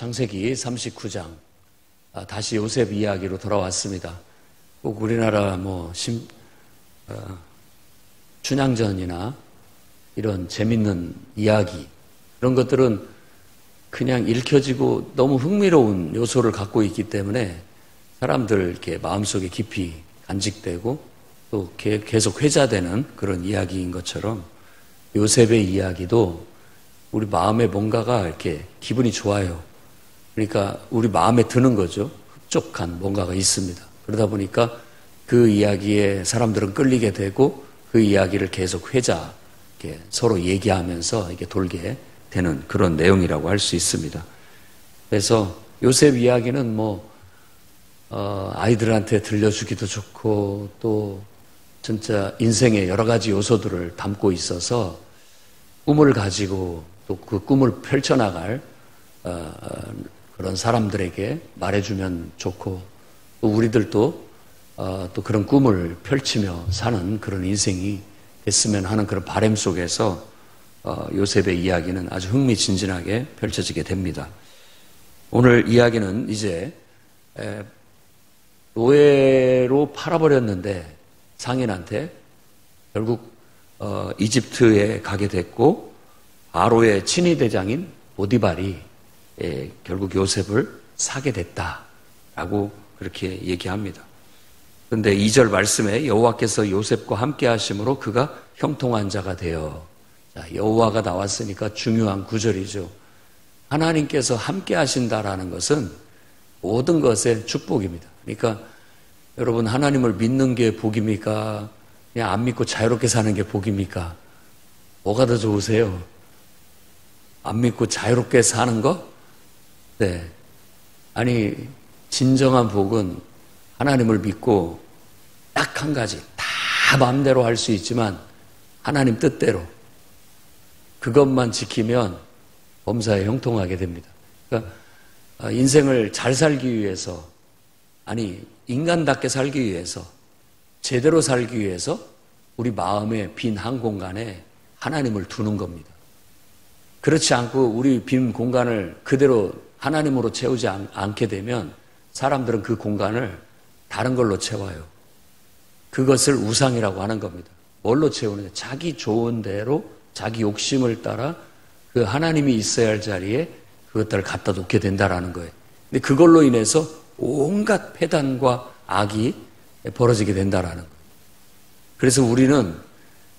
창세기 39장, 다시 요셉 이야기로 돌아왔습니다. 꼭 우리나라 춘향전이나 이런 재밌는 이야기, 이런 것들은 그냥 읽혀지고 너무 흥미로운 요소를 갖고 있기 때문에 사람들 이렇게 마음속에 깊이 간직되고 또 계속 회자되는 그런 이야기인 것처럼 요셉의 이야기도 우리 마음에 뭔가가 이렇게 기분이 좋아요. 그러니까 우리 마음에 드는 거죠. 흡족한 뭔가가 있습니다. 그러다 보니까 그 이야기에 사람들은 끌리게 되고 그 이야기를 계속 이렇게 서로 얘기하면서 이렇게 돌게 되는 그런 내용이라고 할 수 있습니다. 그래서 요셉 이야기는 아이들한테 들려주기도 좋고 또 진짜 인생의 여러 가지 요소들을 담고 있어서 꿈을 가지고 또 그 꿈을 펼쳐나갈 그런 사람들에게 말해주면 좋고 또 우리들도 또 그런 꿈을 펼치며 사는 그런 인생이 됐으면 하는 그런 바람 속에서 요셉의 이야기는 아주 흥미진진하게 펼쳐지게 됩니다. 오늘 이야기는 이제 노예로 팔아버렸는데 상인한테 결국 이집트에 가게 됐고 바로의 친위대장인 보디발이 결국 요셉을 사게 됐다라고 그렇게 얘기합니다. 그런데 2절 말씀에 여호와께서 요셉과 함께 하심으로 그가 형통한 자가 되어, 여호와가 나왔으니까 중요한 구절이죠. 하나님께서 함께 하신다라는 것은 모든 것의 축복입니다. 그러니까 여러분, 하나님을 믿는 게 복입니까? 그냥 안 믿고 자유롭게 사는 게 복입니까? 뭐가 더 좋으세요? 안 믿고 자유롭게 사는 거? 네. 아니, 진정한 복은 하나님을 믿고 딱 한 가지, 다 마음대로 할 수 있지만 하나님 뜻대로 그것만 지키면 범사에 형통하게 됩니다. 그러니까 인생을 잘 살기 위해서, 아니 인간답게 살기 위해서, 제대로 살기 위해서 우리 마음의 빈 한 공간에 하나님을 두는 겁니다. 그렇지 않고 우리 빈 공간을 그대로 하나님으로 채우지 않게 되면 사람들은 그 공간을 다른 걸로 채워요. 그것을 우상이라고 하는 겁니다. 뭘로 채우느냐? 자기 좋은 대로 자기 욕심을 따라 그 하나님이 있어야 할 자리에 그것들을 갖다 놓게 된다라는 거예요. 근데 그걸로 인해서 온갖 패단과 악이 벌어지게 된다라는 거예요. 그래서 우리는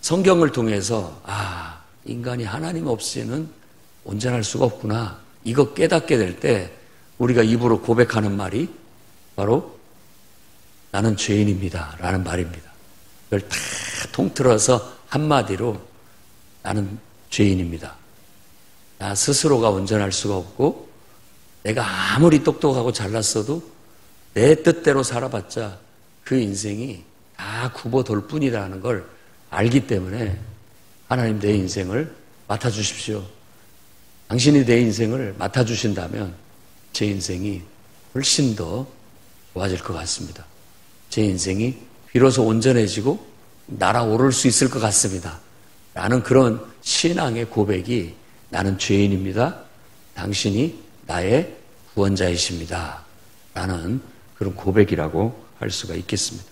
성경을 통해서 인간이 하나님 없이는 온전할 수가 없구나, 이거 깨닫게 될 때 우리가 입으로 고백하는 말이 바로 나는 죄인입니다 라는 말입니다. 그걸 다 통틀어서 한마디로 나는 죄인입니다. 나 스스로가 온전할 수가 없고 내가 아무리 똑똑하고 잘났어도 내 뜻대로 살아봤자 그 인생이 다 굽어돌 뿐이라는 걸 알기 때문에 하나님, 내 인생을 맡아주십시오. 당신이 내 인생을 맡아주신다면 제 인생이 훨씬 더 좋아질 것 같습니다. 제 인생이 비로소 온전해지고 날아오를 수 있을 것 같습니다 라는 그런 신앙의 고백이 나는 죄인입니다, 당신이 나의 구원자이십니다 라는 그런 고백이라고 할 수가 있겠습니다.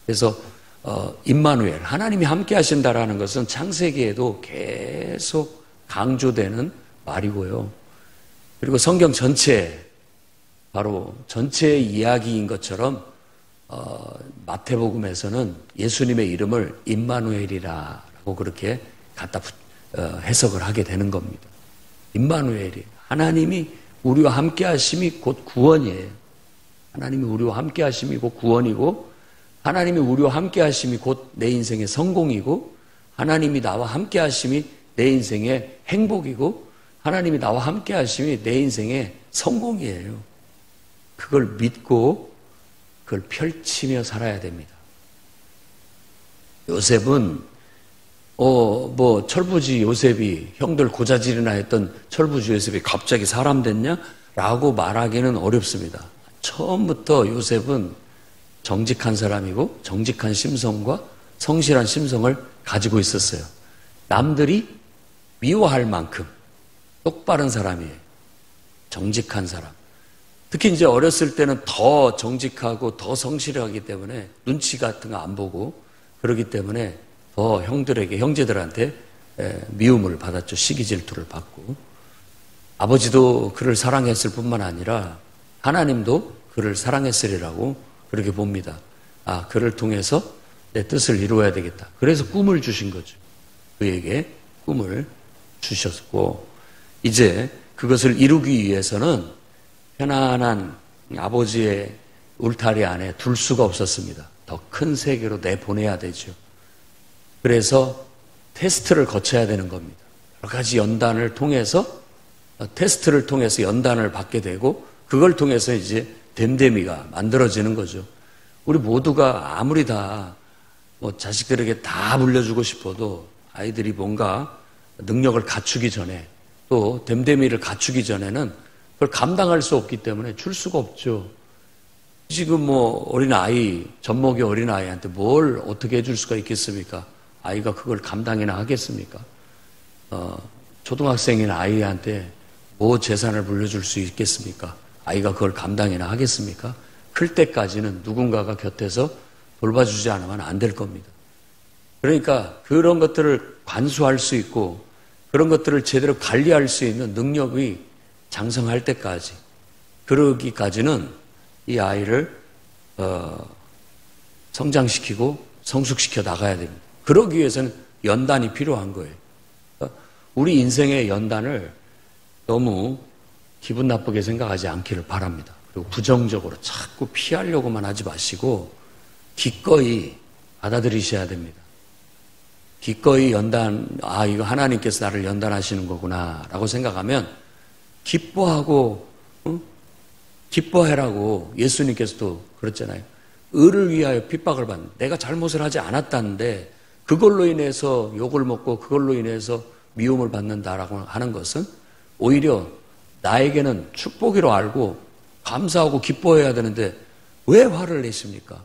그래서 임마누엘, 하나님이 함께 하신다라는 것은 창세기에도 계속 강조되는 말이고요. 그리고 성경 전체, 바로 전체의 이야기인 것처럼 마태복음에서는 예수님의 이름을 임마누엘이라고 그렇게 갖다 해석을 하게 되는 겁니다. 임마누엘이, 하나님이 우리와 함께 하심이 곧 구원이에요. 하나님이 우리와 함께 하심이 곧 구원이고, 하나님이 우리와 함께 하심이 곧 내 인생의 성공이고, 하나님이 나와 함께 하심이 내 인생의 행복이고, 하나님이 나와 함께 하심이 내 인생의 성공이에요. 그걸 믿고 그걸 펼치며 살아야 됩니다. 요셉은 철부지 요셉이, 형들 고자질이나 했던 철부지 요셉이 갑자기 사람 됐냐? 라고 말하기는 어렵습니다. 처음부터 요셉은 정직한 사람이고 정직한 심성과 성실한 심성을 가지고 있었어요. 남들이 미워할 만큼 똑바른 사람이에요. 정직한 사람. 특히 이제 어렸을 때는 더 정직하고 더 성실하기 때문에 눈치 같은 거 안 보고 그러기 때문에 더 형제들한테 미움을 받았죠. 시기 질투를 받고. 아버지도 그를 사랑했을 뿐만 아니라 하나님도 그를 사랑했으리라고 그렇게 봅니다. 아, 그를 통해서 내 뜻을 이루어야 되겠다. 그래서 꿈을 주신 거죠. 그에게 꿈을 주셨고, 이제 그것을 이루기 위해서는 편안한 아버지의 울타리 안에 둘 수가 없었습니다. 더 큰 세계로 내보내야 되죠. 그래서 테스트를 거쳐야 되는 겁니다. 여러 가지 연단을 통해서, 테스트를 통해서 연단을 받게 되고, 그걸 통해서 이제 됨됨이가 만들어지는 거죠. 우리 모두가 아무리 다 자식들에게 다 물려주고 싶어도 아이들이 뭔가 능력을 갖추기 전에 또 됨됨이를 갖추기 전에는 그걸 감당할 수 없기 때문에 줄 수가 없죠. 지금 어린아이, 젖먹이 어린아이한테 뭘 어떻게 해줄 수가 있겠습니까? 아이가 그걸 감당이나 하겠습니까? 초등학생인 아이한테 뭐 재산을 물려줄 수 있겠습니까? 아이가 그걸 감당이나 하겠습니까? 클 때까지는 누군가가 곁에서 돌봐주지 않으면 안 될 겁니다. 그러니까 그런 것들을 관수할 수 있고 그런 것들을 제대로 관리할 수 있는 능력이 장성할 때까지, 그러기까지는 이 아이를 성장시키고 성숙시켜 나가야 됩니다. 그러기 위해서는 연단이 필요한 거예요. 우리 인생의 연단을 너무 기분 나쁘게 생각하지 않기를 바랍니다. 그리고 부정적으로 자꾸 피하려고만 하지 마시고 기꺼이 받아들이셔야 됩니다. 기꺼이 연단, 아, 이거 하나님께서 나를 연단하시는 거구나 라고 생각하면 기뻐하고, 기뻐해라고 예수님께서도 그랬잖아요. 의를 위하여 핍박을 받는, 내가 잘못을 하지 않았다는데 그걸로 인해서 욕을 먹고 그걸로 인해서 미움을 받는다라고 하는 것은 오히려 나에게는 축복이로 알고 감사하고 기뻐해야 되는데 왜 화를 내십니까?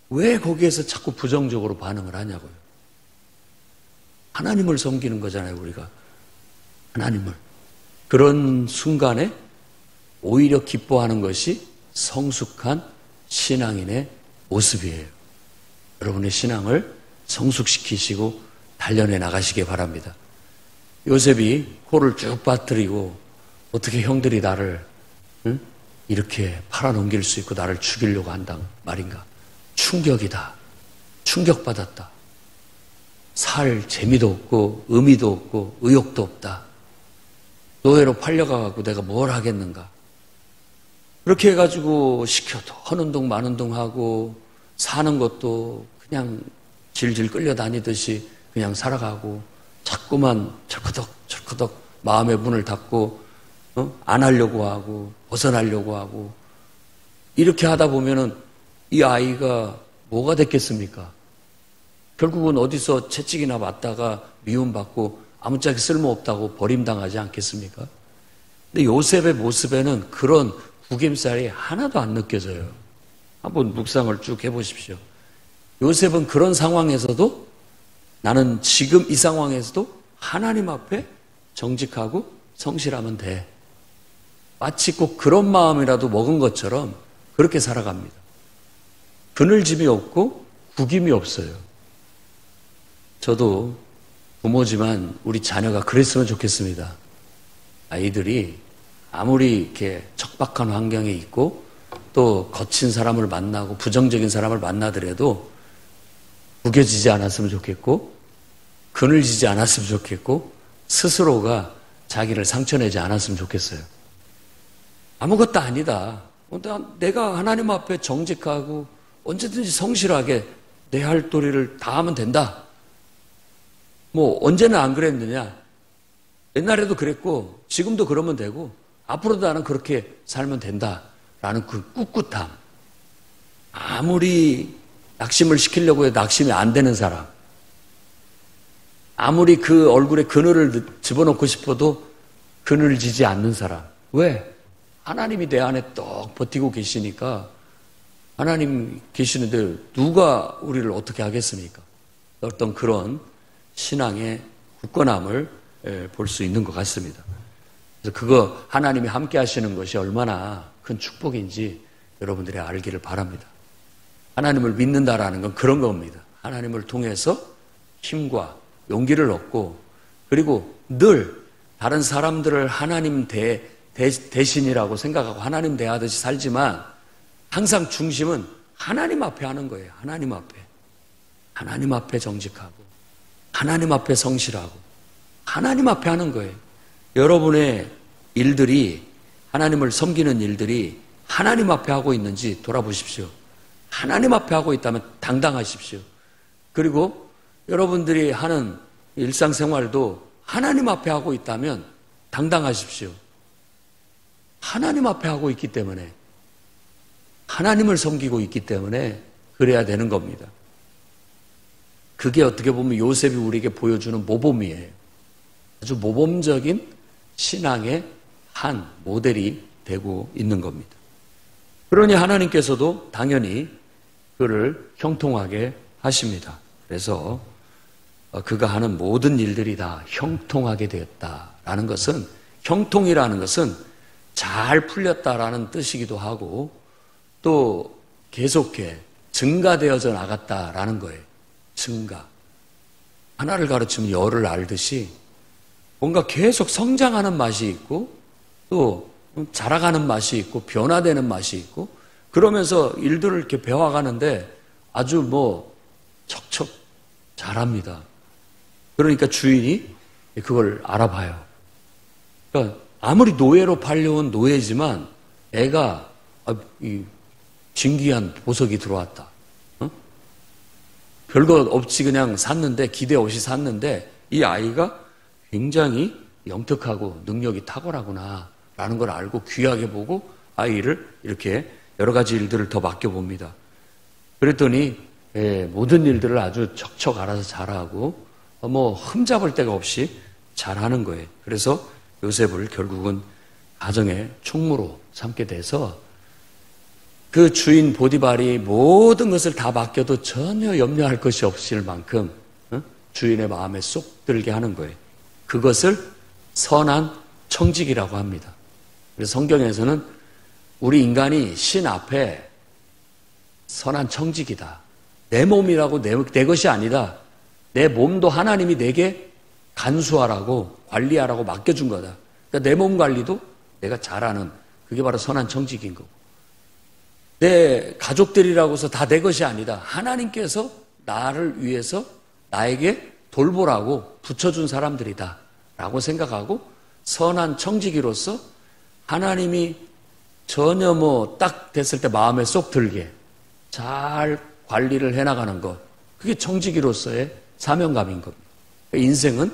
왜 거기에서 자꾸 부정적으로 반응을 하냐고요. 하나님을 섬기는 거잖아요, 우리가. 하나님을. 그런 순간에 오히려 기뻐하는 것이 성숙한 신앙인의 모습이에요. 여러분의 신앙을 성숙시키시고 단련해 나가시기 바랍니다. 요셉이 코를 쭉 빠뜨리고 어떻게 형들이 나를 이렇게 팔아넘길 수 있고 나를 죽이려고 한단 말인가. 충격이다. 충격받았다. 살 재미도 없고 의미도 없고 의욕도 없다. 노예로 팔려가고 내가 뭘 하겠는가. 그렇게 해가지고 시켜도 헌운동 만운동 하고 사는 것도 그냥 질질 끌려다니듯이 그냥 살아가고 자꾸만 철커덕 마음의 문을 닫고 안 하려고 하고 벗어나려고 하고 이렇게 하다 보면은 이 아이가 뭐가 됐겠습니까? 결국은 어디서 채찍이나 맞다가 미움받고 아무짝에 쓸모없다고 버림당하지 않겠습니까? 근데 요셉의 모습에는 그런 구김살이 하나도 안 느껴져요. 한번 묵상을 쭉 해보십시오. 요셉은 그런 상황에서도 나는 지금 이 상황에서도 하나님 앞에 정직하고 성실하면 돼. 마치 꼭 그런 마음이라도 먹은 것처럼 그렇게 살아갑니다. 그늘짐이 없고 구김이 없어요. 저도 부모지만 우리 자녀가 그랬으면 좋겠습니다. 아이들이 아무리 이렇게 척박한 환경에 있고 또 거친 사람을 만나고 부정적인 사람을 만나더라도 구겨지지 않았으면 좋겠고 그늘지지 않았으면 좋겠고 스스로가 자기를 상처내지 않았으면 좋겠어요. 아무것도 아니다. 내가 하나님 앞에 정직하고 언제든지 성실하게 내 할 도리를 다 하면 된다. 언제는 안 그랬느냐. 옛날에도 그랬고 지금도 그러면 되고 앞으로도 나는 그렇게 살면 된다라는 그 꿋꿋함. 아무리 낙심을 시키려고 해도 낙심이 안 되는 사람. 아무리 그 얼굴에 그늘을 집어넣고 싶어도 그늘지지 않는 사람. 왜? 하나님이 내 안에 떡 버티고 계시니까 하나님 계시는데 누가 우리를 어떻게 하겠습니까? 어떤 그런 신앙의 굳건함을 볼 수 있는 것 같습니다. 그래서 그거 하나님이 함께 하시는 것이 얼마나 큰 축복인지 여러분들이 알기를 바랍니다. 하나님을 믿는다라는 건 그런 겁니다. 하나님을 통해서 힘과 용기를 얻고, 그리고 늘 다른 사람들을 하나님 대신이라고 생각하고 하나님 대하듯이 살지만 항상 중심은 하나님 앞에 하는 거예요. 하나님 앞에. 하나님 앞에 정직하고, 하나님 앞에 성실하고, 하나님 앞에 하는 거예요. 여러분의 일들이, 하나님을 섬기는 일들이 하나님 앞에 하고 있는지 돌아보십시오. 하나님 앞에 하고 있다면 당당하십시오. 그리고 여러분들이 하는 일상생활도 하나님 앞에 하고 있다면 당당하십시오. 하나님 앞에 하고 있기 때문에, 하나님을 섬기고 있기 때문에 그래야 되는 겁니다. 그게 어떻게 보면 요셉이 우리에게 보여주는 모범이에요. 아주 모범적인 신앙의 한 모델이 되고 있는 겁니다. 그러니 하나님께서도 당연히 그를 형통하게 하십니다. 그래서 그가 하는 모든 일들이 다 형통하게 되었다라는 것은, 형통이라는 것은 잘 풀렸다라는 뜻이기도 하고 또 계속해 증가되어져 나갔다라는 거예요. 증가. 하나를 가르치면 열을 알듯이 뭔가 계속 성장하는 맛이 있고 또 자라가는 맛이 있고 변화되는 맛이 있고, 그러면서 일들을 이렇게 배워가는데 아주 척척 잘합니다. 그러니까 주인이 그걸 알아봐요. 그러니까 아무리 노예로 팔려온 노예지만 애가 진귀한 보석이 들어왔다. 별거 없이 그냥 샀는데, 기대 없이 샀는데 이 아이가 굉장히 영특하고 능력이 탁월하구나 라는 걸 알고 귀하게 보고 아이를 이렇게 여러 가지 일들을 더 맡겨봅니다. 그랬더니 모든 일들을 아주 척척 알아서 잘하고 흠잡을 데가 없이 잘하는 거예요. 그래서 요셉을 결국은 가정의 총무로 삼게 돼서 그 주인 보디발이 모든 것을 다 맡겨도 전혀 염려할 것이 없을 만큼 주인의 마음에 쏙 들게 하는 거예요. 그것을 선한 청직이라고 합니다. 그래서 성경에서는 우리 인간이 신 앞에 선한 청직이다. 내 몸이라고 내 것이 아니다. 내 몸도 하나님이 내게 간수하라고 관리하라고 맡겨준 거다. 그러니까 내 몸 관리도 내가 잘하는, 그게 바로 선한 청직인 거고, 내 가족들이라고 해서 다 내 것이 아니다. 하나님께서 나를 위해서 나에게 돌보라고 붙여준 사람들이다 라고 생각하고 선한 청지기로서 하나님이 전혀 딱 됐을 때 마음에 쏙 들게 잘 관리를 해나가는 것, 그게 청지기로서의 사명감인 겁니다. 인생은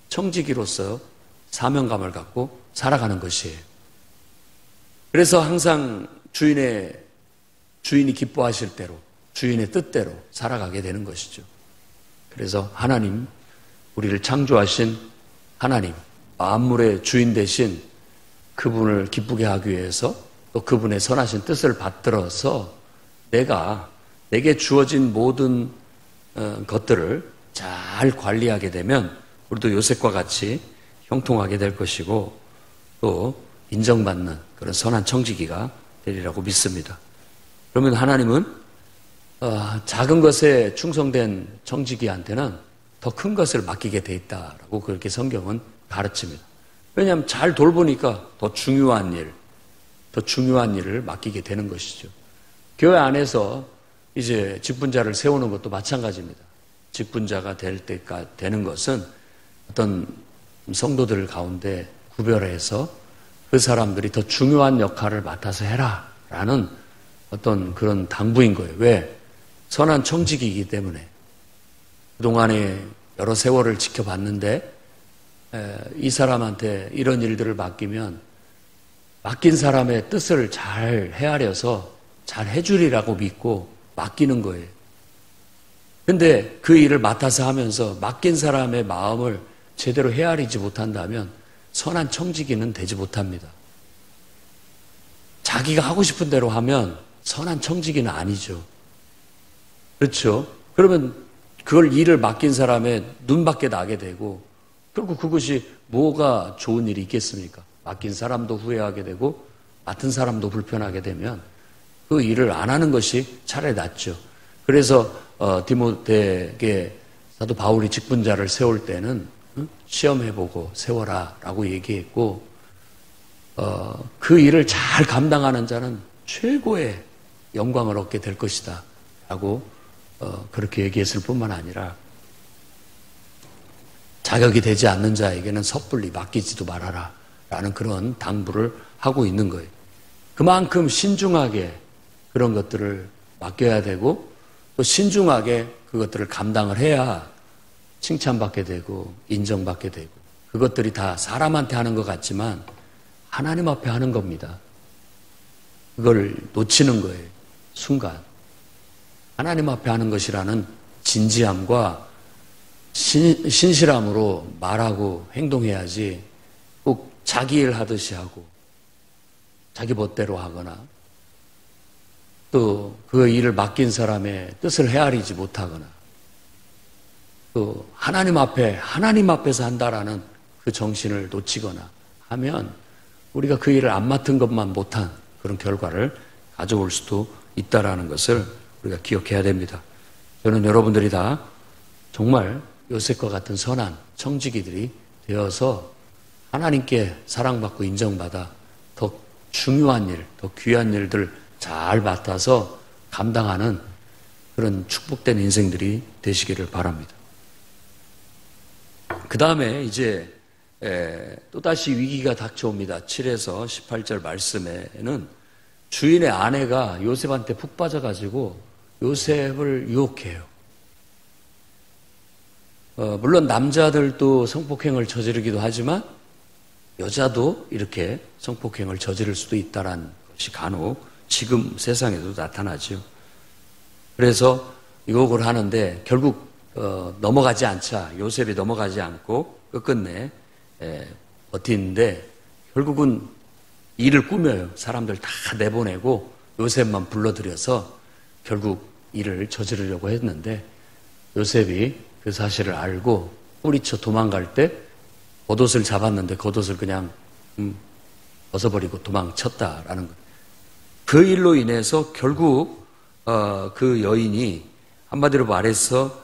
청지기로서 사명감을 갖고 살아가는 것이에요. 그래서 항상 주인이 기뻐하실 대로, 주인의 뜻대로 살아가게 되는 것이죠. 그래서 하나님, 우리를 창조하신 하나님, 만물의 주인 되신 그분을 기쁘게 하기 위해서 또 그분의 선하신 뜻을 받들어서 내게 주어진 모든 것들을 잘 관리하게 되면 우리도 요셉과 같이 형통하게 될 것이고 또 인정받는 그런 선한 청지기가 되리라고 믿습니다. 그러면 하나님은 작은 것에 충성된 청지기한테는 더 큰 것을 맡기게 돼 있다라고 그렇게 성경은 가르칩니다. 왜냐하면 잘 돌보니까 더 중요한 일을 맡기게 되는 것이죠. 교회 안에서 이제 직분자를 세우는 것도 마찬가지입니다. 직분자가 될 때가 되는 것은 어떤 성도들 가운데 구별해서 그 사람들이 더 중요한 역할을 맡아서 해라 라는 어떤 그런 당부인 거예요. 왜? 선한 청지기이기 때문에. 그동안에 여러 세월을 지켜봤는데 이 사람한테 이런 일들을 맡기면 맡긴 사람의 뜻을 잘 헤아려서 잘 해주리라고 믿고 맡기는 거예요. 근데 그 일을 맡아서 하면서 맡긴 사람의 마음을 제대로 헤아리지 못한다면 선한 청지기는 되지 못합니다. 자기가 하고 싶은 대로 하면 선한 청지기는 아니죠. 그렇죠? 그러면 그걸 일을 맡긴 사람의 눈밖에 나게 되고 결국 그것이 뭐가 좋은 일이 있겠습니까? 맡긴 사람도 후회하게 되고 맡은 사람도 불편하게 되면 그 일을 안 하는 것이 차라리 낫죠. 그래서 디모데에게 사도 바울이 직분자를 세울 때는 시험해보고 세워라 라고 얘기했고, 그 일을 잘 감당하는 자는 최고의 영광을 얻게 될 것이다 라고 그렇게 얘기했을 뿐만 아니라, 자격이 되지 않는 자에게는 섣불리 맡기지도 말아라 라는 그런 당부를 하고 있는 거예요. 그만큼 신중하게 그런 것들을 맡겨야 되고, 또 신중하게 그것들을 감당을 해야 칭찬받게 되고 인정받게 되고, 그것들이 다 사람한테 하는 것 같지만 하나님 앞에 하는 겁니다. 그걸 놓치는 거예요. 순간 하나님 앞에 하는 것이라는 진지함과 신실함으로 말하고 행동해야지, 꼭 자기 일 하듯이 하고 자기 멋대로 하거나 또 그 일을 맡긴 사람의 뜻을 헤아리지 못하거나 또 하나님 앞에서 한다라는 그 정신을 놓치거나 하면 우리가 그 일을 안 맡은 것만 못한 그런 결과를 가져올 수도 있다라는 것을 우리가 기억해야 됩니다. 저는 여러분들이 다 정말 요셉과 같은 선한 청지기들이 되어서 하나님께 사랑받고 인정받아 더 중요한 일, 더 귀한 일들 잘 맡아서 감당하는 그런 축복된 인생들이 되시기를 바랍니다. 그 다음에 이제 또다시 위기가 닥쳐옵니다. 7에서 18절 말씀에는 주인의 아내가 요셉한테 푹 빠져가지고 요셉을 유혹해요. 물론 남자들도 성폭행을 저지르기도 하지만 여자도 이렇게 성폭행을 저지를 수도 있다는 것이 간혹 지금 세상에도 나타나죠. 그래서 유혹을 하는데 결국 넘어가지 않자, 요셉이 넘어가지 않고 끝끝내 버티는데 결국은 일을 꾸며요. 사람들 다 내보내고 요셉만 불러들여서 결국 일을 저지르려고 했는데, 요셉이 그 사실을 알고 뿌리쳐 도망갈 때 겉옷을 잡았는데 겉옷을 그냥 벗어버리고 도망쳤다라는 거예요. 그 일로 인해서 결국 그 여인이, 한마디로 말해서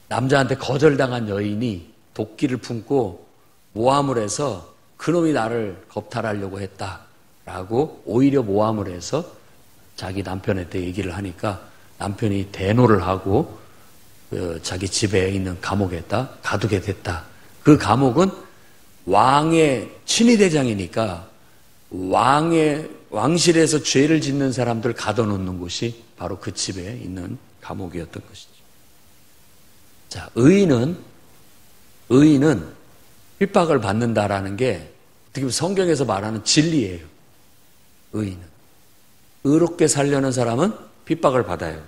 남자한테 거절당한 여인이 도끼를 품고 모함을 해서 그놈이 나를 겁탈하려고 했다라고 오히려 모함을 해서 자기 남편한테 얘기를 하니까 남편이 대노를 하고 자기 집에 있는 감옥에다 가두게 됐다. 그 감옥은 왕의 친위대장이니까 왕실에서 죄를 짓는 사람들 가둬놓는 곳이 바로 그 집에 있는 감옥이었던 것이죠. 자, 의인은 핍박을 받는다라는 게 어떻게 보면 성경에서 말하는 진리예요. 의인은. 의롭게 살려는 사람은 핍박을 받아요.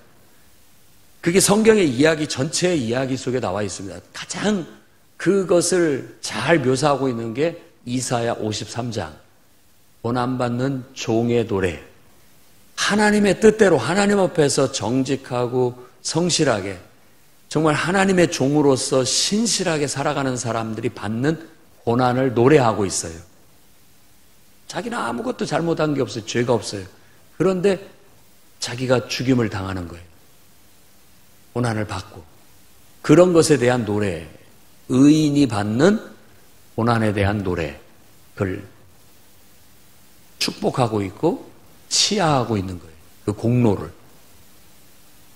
그게 성경의 이야기 전체의 이야기 속에 나와 있습니다. 가장 그것을 잘 묘사하고 있는 게 이사야 53장. 고난받는 종의 노래. 하나님의 뜻대로 하나님 앞에서 정직하고 성실하게 정말 하나님의 종으로서 신실하게 살아가는 사람들이 받는 고난을 노래하고 있어요. 자기는 아무것도 잘못한 게 없어요. 죄가 없어요. 그런데 자기가 죽임을 당하는 거예요. 고난을 받고. 그런 것에 대한 노래, 의인이 받는 고난에 대한 노래, 그걸 축복하고 있고 치하하고 있는 거예요. 그 공로를.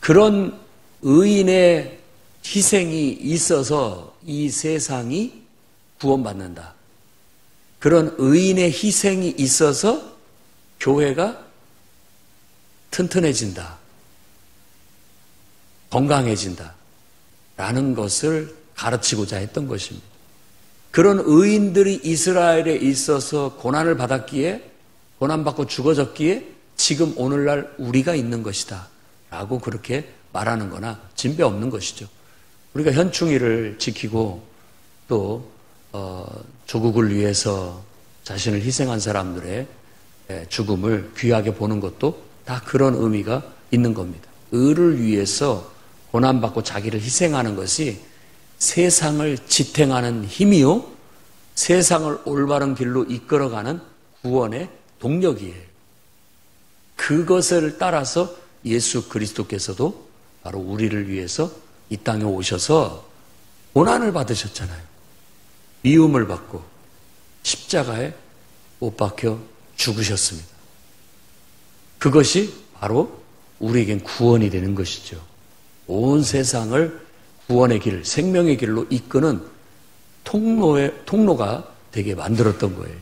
그런 의인의 희생이 있어서 이 세상이 구원받는다. 그런 의인의 희생이 있어서 교회가 튼튼해진다. 건강해진다. 라는 것을 가르치고자 했던 것입니다. 그런 의인들이 이스라엘에 있어서 고난을 받았기에, 고난받고 죽어졌기에 지금 오늘날 우리가 있는 것이다. 라고 그렇게 말하는 거나 진배 없는 것이죠. 우리가 현충일을 지키고 또 조국을 위해서 자신을 희생한 사람들의 죽음을 귀하게 보는 것도 다 그런 의미가 있는 겁니다. 의를 위해서 고난받고 자기를 희생하는 것이 세상을 지탱하는 힘이요 세상을 올바른 길로 이끌어가는 구원의 동력이에요. 그것을 따라서 예수 그리스도께서도 바로 우리를 위해서 이 땅에 오셔서 고난을 받으셨잖아요. 미움을 받고 십자가에 못 박혀 죽으셨습니다. 그것이 바로 우리에겐 구원이 되는 것이죠. 온 세상을 구원의 길, 생명의 길로 이끄는 통로가 되게 만들었던 거예요.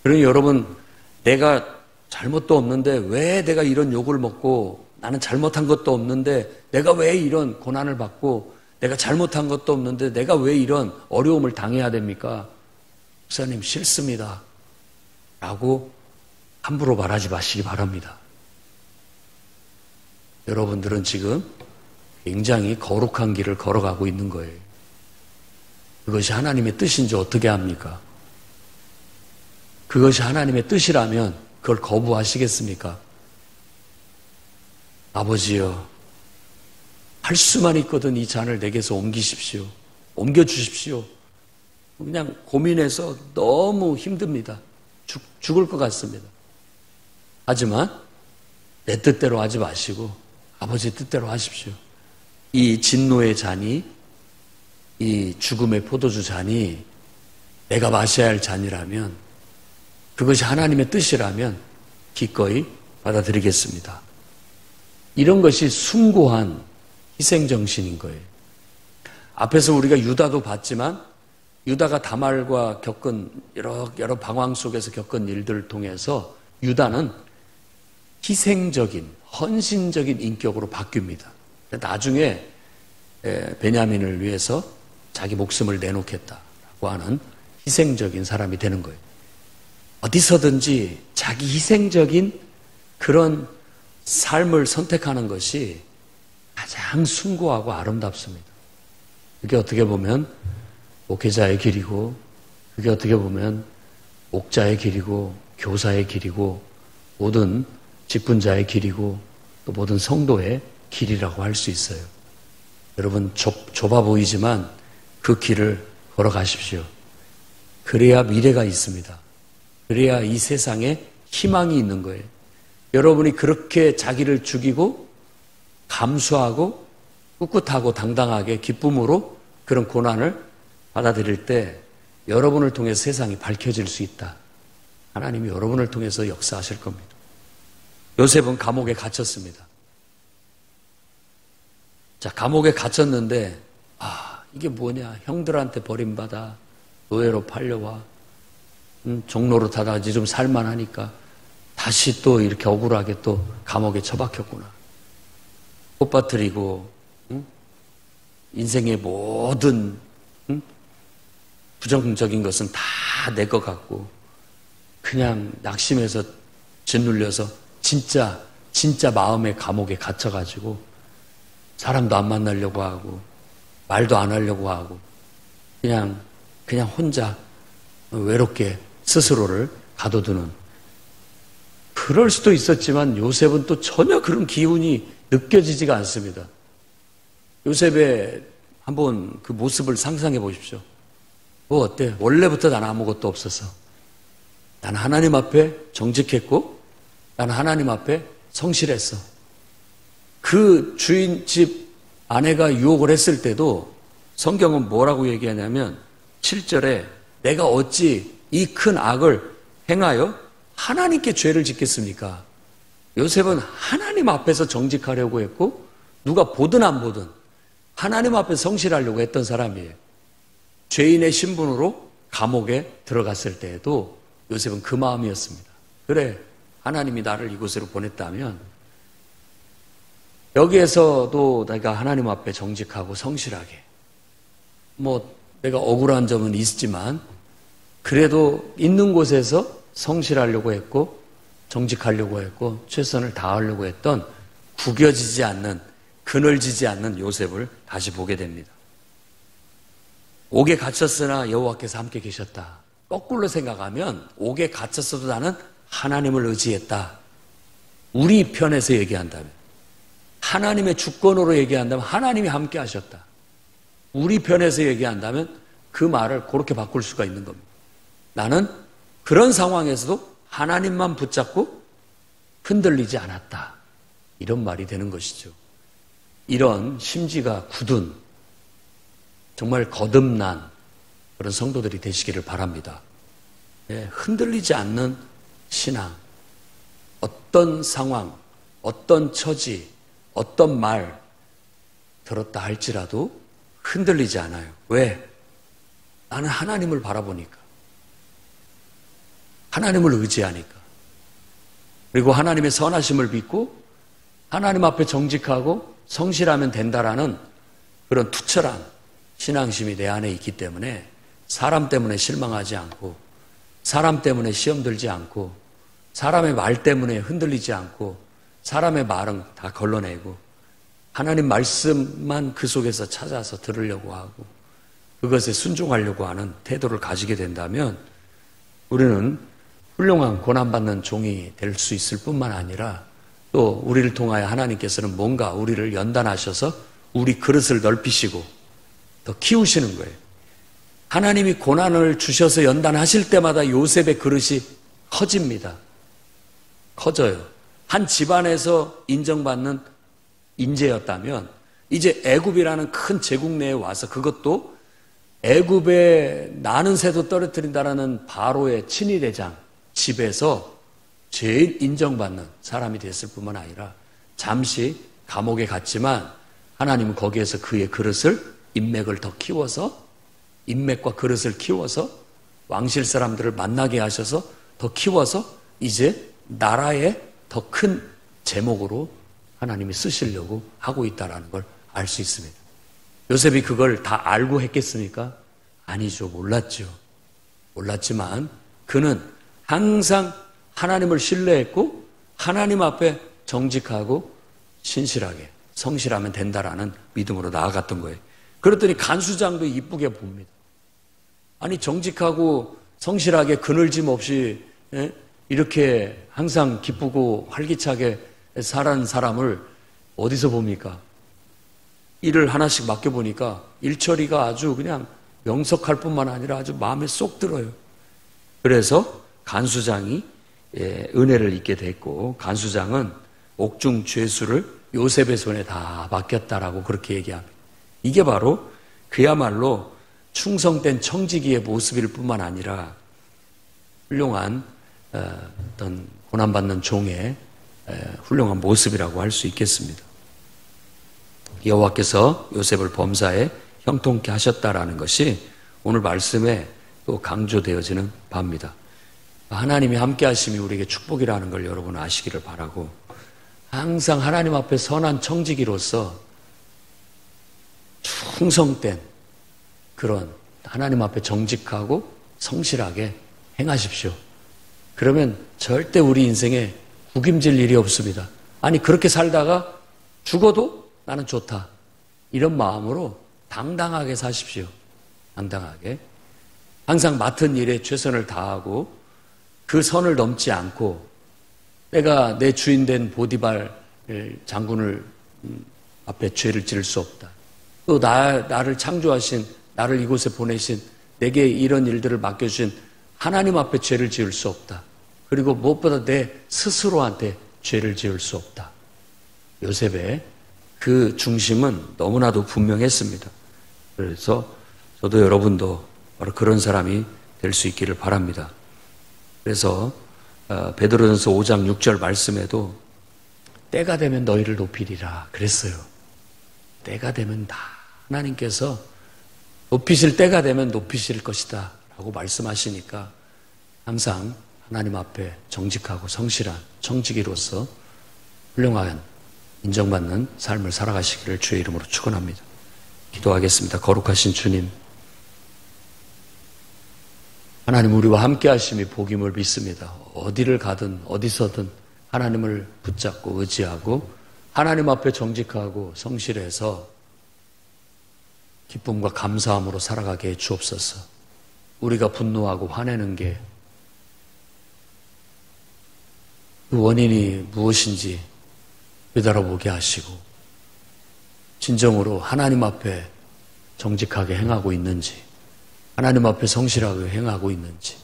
그러니 여러분, 내가 잘못도 없는데 왜 내가 이런 욕을 먹고, 나는 잘못한 것도 없는데 내가 왜 이런 고난을 받고, 내가 잘못한 것도 없는데 내가 왜 이런 어려움을 당해야 됩니까? 목사님 싫습니다 라고 함부로 말하지 마시기 바랍니다. 여러분들은 지금 굉장히 거룩한 길을 걸어가고 있는 거예요. 그것이 하나님의 뜻인지 어떻게 합니까? 그것이 하나님의 뜻이라면 그걸 거부하시겠습니까? 아버지여, 할 수만 있거든 이 잔을 내게서 옮기십시오. 옮겨주십시오. 그냥 고민해서 너무 힘듭니다. 죽을 것 같습니다. 하지만 내 뜻대로 하지 마시고 아버지 뜻대로 하십시오. 이 진노의 잔이, 이 죽음의 포도주 잔이 내가 마셔야 할 잔이라면, 그것이 하나님의 뜻이라면 기꺼이 받아들이겠습니다. 이런 것이 숭고한 희생정신인 거예요. 앞에서 우리가 유다도 봤지만, 유다가 다말과 겪은 여러 방황 속에서 겪은 일들을 통해서 유다는 희생적인, 헌신적인 인격으로 바뀝니다. 나중에 베냐민을 위해서 자기 목숨을 내놓겠다라고 하는 희생적인 사람이 되는 거예요. 어디서든지 자기 희생적인 그런 삶을 선택하는 것이 가장 숭고하고 아름답습니다. 그게 어떻게 보면 목회자의 길이고, 그게 어떻게 보면 목자의 길이고, 교사의 길이고, 모든 직분자의 길이고, 또 모든 성도의 길이라고 할 수 있어요. 여러분, 좁아 보이지만 그 길을 걸어가십시오. 그래야 미래가 있습니다. 그래야 이 세상에 희망이 있는 거예요. 여러분이 그렇게 자기를 죽이고 감수하고 꿋꿋하고 당당하게 기쁨으로 그런 고난을 받아들일 때 여러분을 통해 세상이 밝혀질 수 있다. 하나님이 여러분을 통해서 역사하실 겁니다. 요셉은 감옥에 갇혔습니다. 자, 감옥에 갇혔는데, 이게 뭐냐. 형들한테 버림받아 노예로 팔려와. 종로로 타다가 이제 좀 살만하니까 다시 또 이렇게 억울하게 또 감옥에 처박혔구나. 꽃밭들이고, 인생의 모든 부정적인 것은 다 내 것 같고, 그냥 낙심해서 짓눌려서 진짜 마음의 감옥에 갇혀가지고 사람도 안 만나려고 하고 말도 안 하려고 하고 그냥 혼자 외롭게 스스로를 가둬두는, 그럴 수도 있었지만 요셉은 또 전혀 그런 기운이 느껴지지가 않습니다. 요셉의 한번 그 모습을 상상해 보십시오. 뭐 어때? 원래부터 나는 아무것도 없었어. 나는 하나님 앞에 정직했고 나는 하나님 앞에 성실했어. 그 주인 집 아내가 유혹을 했을 때도 성경은 뭐라고 얘기하냐면 7절에 내가 어찌 이 큰 악을 행하여 하나님께 죄를 짓겠습니까? 요셉은 하나님 앞에서 정직하려고 했고 누가 보든 안 보든 하나님 앞에 성실하려고 했던 사람이에요. 죄인의 신분으로 감옥에 들어갔을 때에도 요셉은 그 마음이었습니다. 그래, 하나님이 나를 이곳으로 보냈다면 여기에서도 내가 하나님 앞에 정직하고 성실하게, 뭐 내가 억울한 점은 있지만 그래도 있는 곳에서 성실하려고 했고 정직하려고 했고 최선을 다하려고 했던 구겨지지 않는, 그늘지지 않는 요셉을 다시 보게 됩니다. 옥에 갇혔으나 여호와께서 함께 계셨다. 거꾸로 생각하면 옥에 갇혔어도 나는 하나님을 의지했다. 우리 편에서 얘기한다면, 하나님의 주권으로 얘기한다면 하나님이 함께 하셨다. 우리 편에서 얘기한다면 그 말을 그렇게 바꿀 수가 있는 겁니다. 나는 그런 상황에서도 하나님만 붙잡고 흔들리지 않았다. 이런 말이 되는 것이죠. 이런 심지가 굳은 정말 거듭난 그런 성도들이 되시기를 바랍니다. 흔들리지 않는 신앙, 어떤 상황, 어떤 처지, 어떤 말 들었다 할지라도 흔들리지 않아요. 왜? 나는 하나님을 바라보니까. 하나님을 의지하니까. 그리고 하나님의 선하심을 믿고 하나님 앞에 정직하고 성실하면 된다라는 그런 투철한 신앙심이 내 안에 있기 때문에 사람 때문에 실망하지 않고 사람 때문에 시험 들지 않고 사람의 말 때문에 흔들리지 않고 사람의 말은 다 걸러내고 하나님 말씀만 그 속에서 찾아서 들으려고 하고 그것에 순종하려고 하는 태도를 가지게 된다면 우리는 훌륭한 고난받는 종이 될 수 있을 뿐만 아니라 또 우리를 통하여 하나님께서는 뭔가 우리를 연단하셔서 우리 그릇을 넓히시고 더 키우시는 거예요. 하나님이 고난을 주셔서 연단하실 때마다 요셉의 그릇이 커집니다. 커져요. 한 집안에서 인정받는 인재였다면 이제 애굽이라는 큰 제국 내에 와서 그것도 애굽에 나는 새도 떨어뜨린다라는 바로의 친위대장 집에서 제일 인정받는 사람이 됐을 뿐만 아니라 잠시 감옥에 갔지만 하나님은 거기에서 그의 그릇을 인맥을 더 키워서 인맥과 그릇을 키워서 왕실 사람들을 만나게 하셔서 더 키워서 이제 나라의 더 큰 제목으로 하나님이 쓰시려고 하고 있다는 걸 알 수 있습니다. 요셉이 그걸 다 알고 했겠습니까? 아니죠. 몰랐죠. 몰랐지만 그는 항상 하나님을 신뢰했고 하나님 앞에 정직하고 신실하게 성실하면 된다라는 믿음으로 나아갔던 거예요. 그랬더니 간수장도 이쁘게 봅니다. 아니 정직하고 성실하게 그늘짐 없이 이렇게 항상 기쁘고 활기차게 살아가는 사람을 어디서 봅니까? 일을 하나씩 맡겨보니까 일처리가 아주 그냥 명석할 뿐만 아니라 아주 마음에 쏙 들어요. 그래서 간수장이 은혜를 입게 됐고 간수장은 옥중 죄수를 요셉의 손에 다 맡겼다라고 그렇게 얘기합니다. 이게 바로 그야말로 충성된 청지기의 모습일 뿐만 아니라 훌륭한 어떤 고난받는 종의 훌륭한 모습이라고 할 수 있겠습니다. 여호와께서 요셉을 범사에 형통케 하셨다라는 것이 오늘 말씀에 또 강조되어지는 바입니다. 하나님이 함께 하심이 우리에게 축복이라는 걸 여러분 아시기를 바라고 항상 하나님 앞에 선한 청지기로서 충성된 그런 하나님 앞에 정직하고 성실하게 행하십시오. 그러면 절대 우리 인생에 구김질 일이 없습니다. 아니 그렇게 살다가 죽어도 나는 좋다. 이런 마음으로 당당하게 사십시오. 당당하게. 항상 맡은 일에 최선을 다하고 그 선을 넘지 않고 내가 내 주인된 보디발 장군을 앞에 죄를 지을 수 없다. 또 나를 창조하신 나를 이곳에 보내신 내게 이런 일들을 맡겨주신 하나님 앞에 죄를 지을 수 없다. 그리고 무엇보다 내 스스로한테 죄를 지을 수 없다. 요셉의 그 중심은 너무나도 분명했습니다. 그래서 저도 여러분도 바로 그런 사람이 될 수 있기를 바랍니다. 그래서 베드로전서 5장 6절 말씀에도 때가 되면 너희를 높이리라 그랬어요. 때가 되면 다 하나님께서 높이실 때가 되면 높이실 것이다 라고 말씀하시니까 항상 하나님 앞에 정직하고 성실한 청지기로서 훌륭한 인정받는 삶을 살아가시기를 주의 이름으로 축원합니다. 기도하겠습니다. 거룩하신 주님, 하나님 우리와 함께 하심이 복임을 믿습니다. 어디를 가든 어디서든 하나님을 붙잡고 의지하고 하나님 앞에 정직하고 성실해서 기쁨과 감사함으로 살아가게 해 주옵소서. 우리가 분노하고 화내는 게 그 원인이 무엇인지 되돌아보게 하시고 진정으로 하나님 앞에 정직하게 행하고 있는지 하나님 앞에 성실하게 행하고 있는지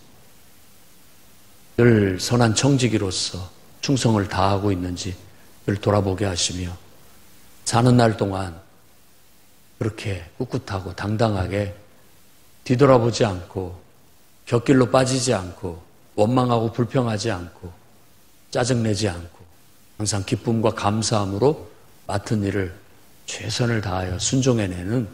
늘 선한 청지기로서 충성을 다하고 있는지 늘 돌아보게 하시며 사는 날 동안 그렇게 꿋꿋하고 당당하게 뒤돌아보지 않고 곁길로 빠지지 않고 원망하고 불평하지 않고 짜증내지 않고 항상 기쁨과 감사함으로 맡은 일을 최선을 다하여 순종해내는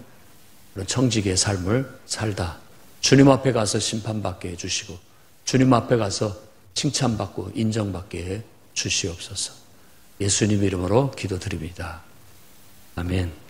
그런 청지기의 삶을 살다 주님 앞에 가서 심판받게 해주시고 주님 앞에 가서 칭찬받고 인정받게 해 주시옵소서. 예수님 이름으로 기도드립니다. 아멘.